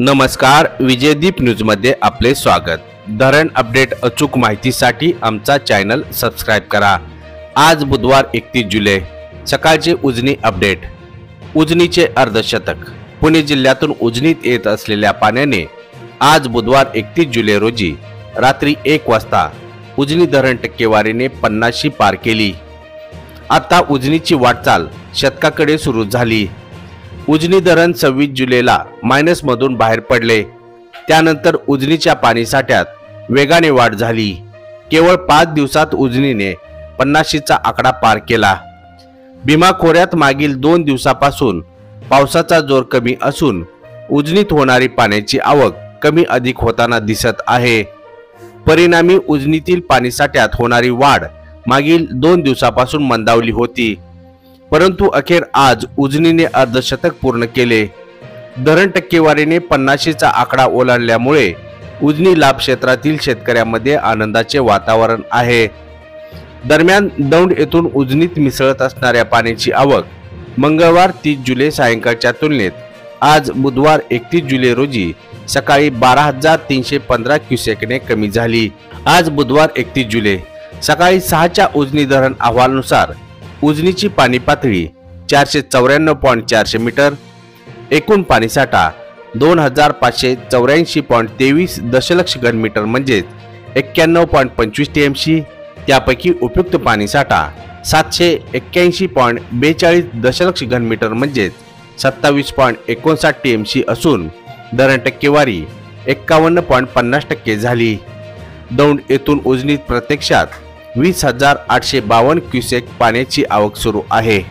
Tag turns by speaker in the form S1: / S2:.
S1: नमस्कार, विजयदीप न्यूजमध्ये आपले स्वागत। धरण अपडेट अचूक माहितीसाठी आमचा चॅनल सबस्क्राइब करा। आज बुधवार 31 जुलै सकाळचे उजनी अपडेट। उजनीचे अर्धशतक। पुणे जिल्ह्यातून उजनीत येत असलेल्या पाण्याने आज बुधवार 31 जुलै रोजी रात्री 1 वाजता उजनी धरण टक्केवारीने 50शी पार केली। आता उजनीची वाटचाल शतकाकडे सुरू झाली। उजनी धरण 26 जुलैला मायनस मधून बाहेर पडले। त्यानंतर उजनीच्या पाणीसाठ्यात वेगाने वाढ झाली। केवळ 5 दिवसात उजनीने 50शीचा आकडा पार केला। भीमा खोऱ्यात मागील 2 दिवसापासून पावसाचा जोर कमी असून उजनीत होणारी पाण्याची आवक कमी अधिक होताना दिसत आहे। परिणामी उजनीतील पाणीसाठ्यात होणारी वाढ मागील 2 दिवसापासून मंदावली होती, परंतु अखेर आज उजनीने अर्धशतक पूर्ण केले। धरण टक्केवारीने 50शीचा आकडा ओलांडल्यामुळे उजनी लाभ क्षेत्रातील शेतकऱ्यांमध्ये आनंदाचे वातावरण आहे। दरम्यान दौंड येथून उजनीत मिसळत असणाऱ्या पाण्याची आवक मंगळवार 30 जुलै सायंकाळच्या तुलनेत आज बुधवार 31 जुलै रोजी सकाळी 12,315 क्युसेकने कमी झाली। आज बुधवार 31 जुलै सकाळी 6च्या उजनी धरण अहवालानुसार उजनीची पाणी पातळी 494.4 मीटर, एकूण पाणीसाठा 2584.23 दशलक्ष घनमीटर म्हणजेच 91.25 टीएमसी। त्यापैकी उपयुक्त पाणीसाठा 781.42 दशलक्ष घनमीटर म्हणजेच 27.59 टीएमसी असून धरण टक्केवारी 51.50% झाली। दौंड येथून उजनीत प्रत्यक्षात 20,852 क्युसेक पाण्याची आवक सुरू आहे।